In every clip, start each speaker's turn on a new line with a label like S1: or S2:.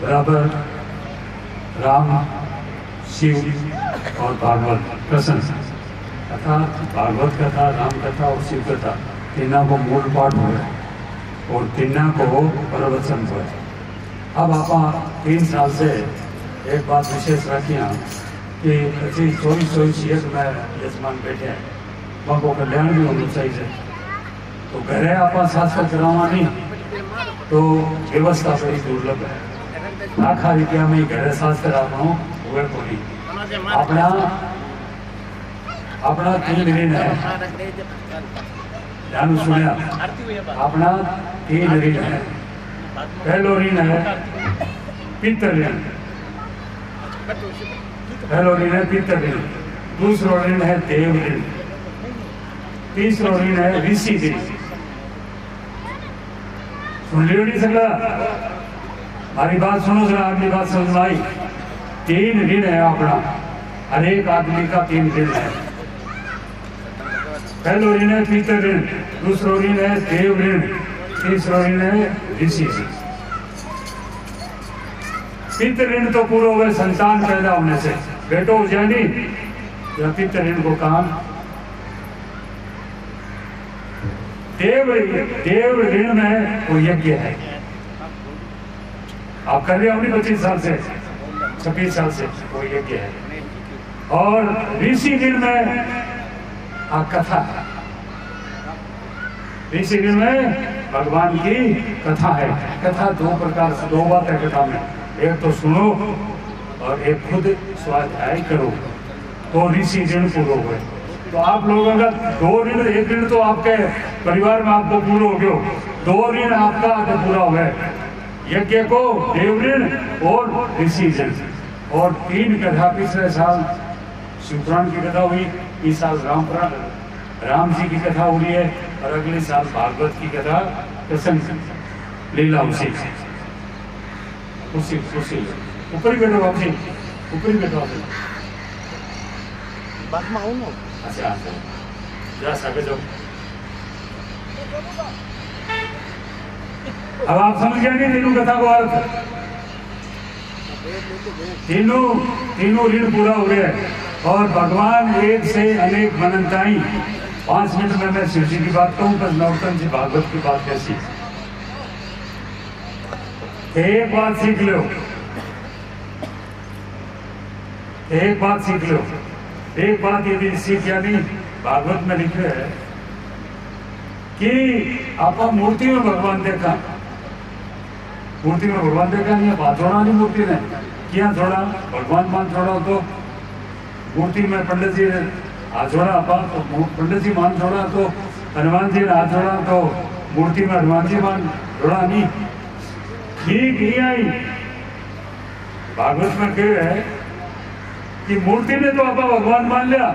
S1: बराबर राम, शिव और भागवत प्रसन्न कथा, भागवत कथा, राम कथा और शिव कथा तीनों को मूल पाठ हो और तीनों को प्रवचन हो। अब आप 3 साल से एक बात विशेष रखिए कि 24 में यजमान बैठे हैं, वहाँ को कल्याण भी होना चाहिए। तो घरे आप शास्त्र करावा नहीं तो व्यवस्था बड़ी दुर्लभ है। आखा रीतिया में घरे शास्त्र आपनो हुए कोई अपना अपना 3 ऋण है, ध्यान सुनिया, अपना 3 ऋण है। पहलो ऋण है पितृ ऋण, पहलो ऋण है पितृ ऋण, दूसरो ऋण है देव ऋण, तीसरो ऋण है ऋषि ऋण। सुन लियो नहीं सकला, हमारी बात सुनो जरा, आपकी बात समझ में आई। 3 ऋण है अपना, हर एक आदमी का 3 ऋण है। पहलो ऋण है पितृ ऋण, दूसरो ऋण है देव ऋण, तीसरो ऋण है ऋषि ऋण। पितृ ऋण तो पूरा हुए संतान पैदा होने से, बेटो जानी या पितृ ऋण को काम। देव ऋण में वो यज्ञ है, आप कर रहे हो 25 साल से 26 साल से वो यज्ञ है। और ऋषि ऋण में कथा है, ऋषि ऋण में भगवान की कथा है। कथा 2 प्रकार से, 2 बात है कथा में, एक तो सुनो और एक खुद स्वाध्याय करो, तो ऋषि ऋण पूरा हुए। तो आप लोगों का 2 ऋण, एक ऋण तो आपके परिवार में आपको पूरा हो गया, 2 ऋण आपका आगे पूरा हुआ, यज्ञ को देव ऋण और ऋषि ऋण। और 3 कथा, पिछले साल शिवपुराण की कथा हुई, इस साल राम जी की कथा हो रही है, और अगले साल भागवत की कथा प्रसन्न लीला उसी ऊपर ही बैठो आप जी, ऊपर ही बैठो आप। अच्छा जा सके जो, अब आप समझ गए नहीं तीनों कथा को अर्थ। तीनों ऋण पूरा हो गया और भगवान एक से अनेक मनंताई। 5 मिनट में मैं शिव जी की बात कहूँ, बस नौतन जी भागवत की बात कैसी। एक बात सीख लो, एक बात सीख लो, एक बात यदि सीख, यानी भागवत में लिखे है कि आप मूर्ति में भगवान देखा, मूर्ति में भगवान देखा नहीं, बात छोड़ा नहीं मूर्ति ने क्या छोड़ा, भगवान मान छोड़ा। तो मूर्ति में पंडित जी ने हाथ छोड़ा, तो पंडित जी मान छोड़ा, तो हनुमान जी ने हाथ छोड़ा, तो मूर्ति में हनुमान जी मान छोड़ा नहीं। ठीक ही आई भागवत में कह है कि मूर्ति ने तो आप भगवान मान लिया,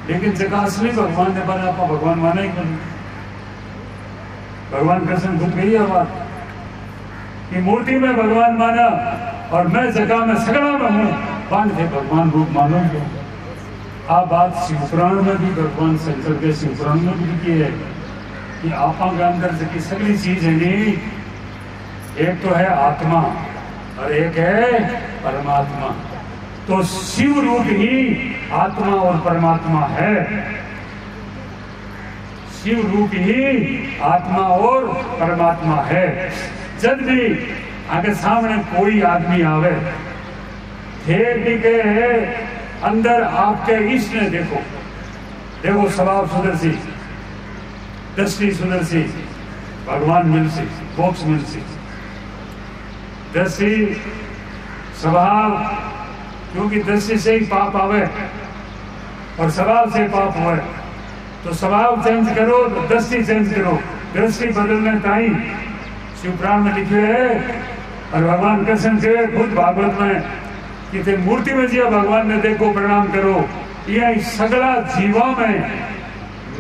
S1: लेकिन जगह असली भगवान ने बना, आप भगवान माना ही नहीं। भगवान कृष्ण खुद कही है बात कि मूर्ति में भगवान माना और मैं जगह में सगड़ा में हूँ, बांध के भगवान रूप मानोगे। आप बात शिवपुराण में भी, भगवान शंकर के शिवपुराण में भी लिखी है कि आपा के अंदर की सगली चीज है नहीं, एक तो है आत्मा और एक है परमात्मा। तो शिव रूप ही आत्मा और परमात्मा है, शिव रूप ही आत्मा और परमात्मा है। जब भी आगे सामने कोई आदमी आवे, थे के अंदर आपके इष्ट ने देखो, देखो स्वभाव सुधरसी, दृष्टि सुधरसी, भगवान मिलसी, मोक्ष मिलसी। दृष्टि स्वभाव, क्योंकि दृष्टि से ही पाप आवे और स्वभाव से पाप हुए, तो स्वभाव चेंज करो तो दृष्टि चेंज करो। दृष्टि बदलने ताई शिवपुराण में लिखे है और भगवान कृष्ण से खुद भागवत में कि ते मूर्ति में जिया भगवान ने देखो प्रणाम करो, यह सगला जीवा में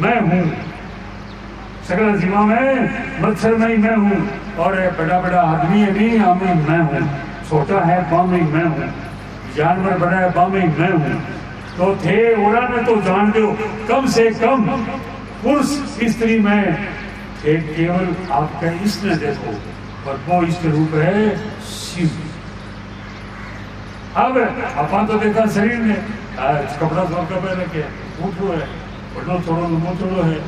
S1: मैं हूँ, सगला जीवा में मच्छर में ही मैं हूँ, और बड़ा बड़ा आदमी है नहीं, आमी मैं हूँ, छोटा है बामी मैं हूँ, जानवर बड़ा है बामी मैं हूँ। तो थे ओरा में तो जान दो, कम से कम पुरुष स्त्री में थे केवल आपका इष्ट ने देखो, और वो इष्ट रूप है शिव। अब अपन तो देखा शरीर में कपड़ा धो के पहले के ऊँटो है, बड़ो थोड़ो लंबो थोड़ो है,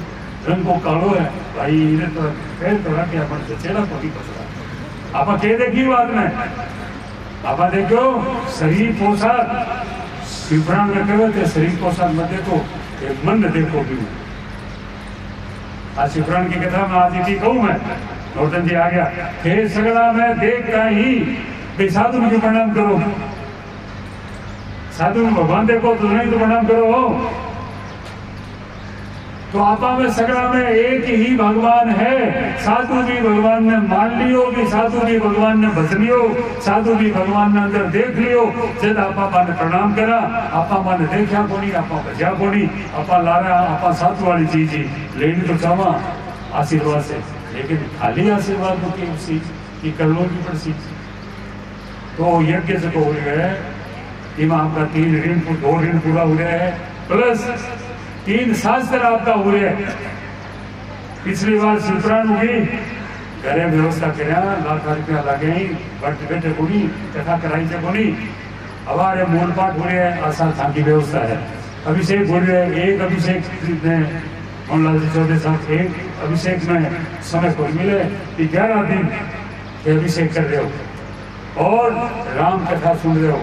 S1: रंग को कालो है भाई, इन्हें तो फिर तो रख अपन से चेहरा को नहीं पसंद। आप कह देखी बात में आप देखो शरीर पोशाक शिवपुराण में कहे थे, शरीर पोशाक मत देखो मन देखो भी। आज शिवपुराण की कथा में आज की कहूँ मैं, नौतन जी आ गया हे सगड़ा में देखता ही साधु को प्रणाम करो, साधु भगवान देखो तो नहीं तो प्रणाम करो। तो आपा में सगड़ा में एक ही भगवान है, साधु भी भगवान ने मान लियो कि साधु भी भगवान ने भज लियो, साधु भी भगवान ने अंदर देख लियो। जब आपा ने प्रणाम करा आपा माने देखा कोनी, आपा भजा कोनी, आपा लारा आपा साधु वाली चीज ही लेनी तो चावा आशीर्वाद से, लेकिन खाली आशीर्वाद होती उसी की करलो की पड़सी। तो यज्ञ से हो गए इमा आपका 3 ऋण 2 ऋण पूरा हो गया है, प्लस 3 शास्त्र आपका हो रहे। पिछली बार शिवपुराण हुई घरे व्यवस्था करा, लाख रुपया लगे बट बेटे कोनी कथा कराई से कोनी। हमारे मूल पाठ हो रहे हैं, आशा था की व्यवस्था है, अभिषेक हो रहे हैं। एक अभिषेक में मोहनलाल जी चौधरी साहब एक अभिषेक में समय को मिले कि 11 दिन ये अभिषेक कर रहे हो और राम कथा सुन रहे हो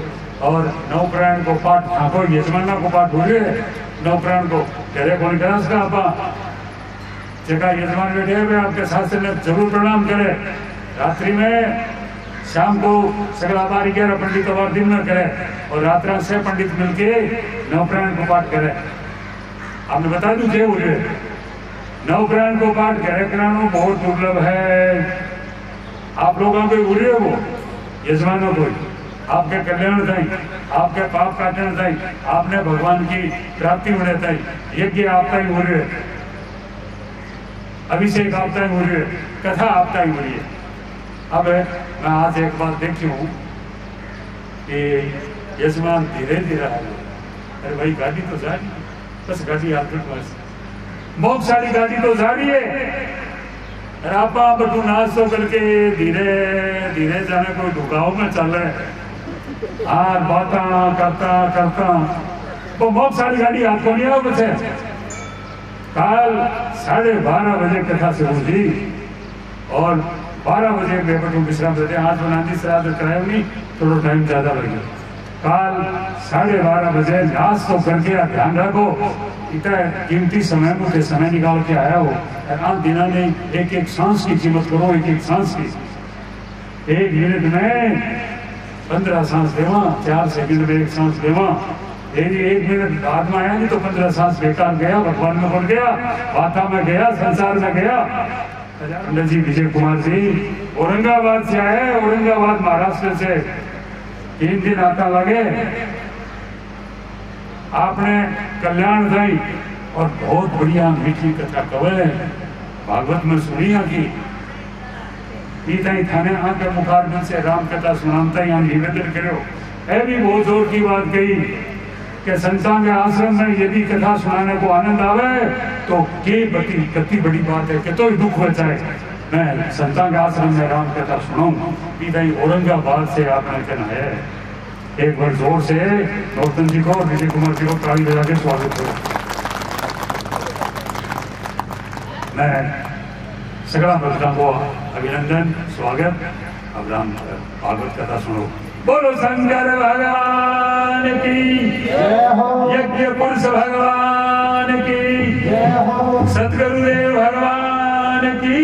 S1: और नवप्राण को पाठ ठाकुर यजमाना को पाठ हो रहे नवप्राण को करे कौन करा उसका आपा जगह यजमान बैठे हुए आपके शास्त्र में जरूर प्रणाम करे। रात्रि में शाम को सगला बारी 11 पंडित और दिन में करे और रात्रा 6 पंडित मिलके नवप्राण को पाठ करे। आपने बता दूं क्या बोले नवप्राण को पाठ करे कराना बहुत दुर्लभ है। आप लोगों को बोल रहे वो यजमानों को आपके कल्याण थाई, आपके पाप काटने थाई, आपने भगवान की प्राप्ति होने थाई, यज्ञ आपका ही हो रहे, अभिषेक आपका ही हो रहे, कथा आपका ही हो रही है। अब मैं आज एक बात देखी हूँ कि यजमान धीरे धीरे आ गए। अरे भाई गाड़ी तो जा रही है, बस गाड़ी आपके पास बहुत सारी गाड़ी तो जा रही है। आप बटू नाच तो करके धीरे धीरे जाने कोई ढुकाव में चल रहे हैं और बात करता करता तो बहुत सारी गाड़ी आपको नहीं आओ बचे। कल 12:30 बजे कथा से हुई और 12 बजे बेबटू विश्राम देते। आज बनानी श्राद्ध कराए नहीं, थोड़ा टाइम ज्यादा लग गया। कल 12:30 बजे नाच तो करके ध्यान रखो, इतना कीमती समय मुझे समय निकाल के आया हो। दिना नहीं एक एक सांस की कीमत करो, एक एक सांस की। 1 मिनट में 15 सांस देवा, 4 सेकंड में 1 सांस देवा। यदि 1 मिनट बाद में आया नहीं तो 15 सांस बेकार गया, भगवान में बढ़ गया, वाता में गया, संसार में गया। पंडित जी विजय कुमार जी औरंगाबाद से आए, औरंगाबाद महाराष्ट्र से 3 दिन आता लगे। आपने कल्याण दाई और बहुत बढ़िया मीठी कथा कवे भागवत में सुनी की थाने आके मुखारबिंद से राम कथा सुनाता यहाँ निवेदन करो। है भी बहुत जोर की बात कही कि संतां के आश्रम में यदि कथा सुनाने को आनंद आवे तो के बती कति बड़ी बात है कि तो दुख बचाए। मैं संतां के आश्रम में राम कथा सुनाऊं औरंगाबाद से आपने कहना है। एक बार जोर से नौतन जी को विजय कुमार जी को ताली बजा के स्वागत करो। मैं सगड़ा भक्तों को अभिनंदन स्वागत। अब राम भागवत कथा सुनो। बोलो शंकर भगवान की यज्ञ पुरुष भगवान की सतगुरुदेव भगवान की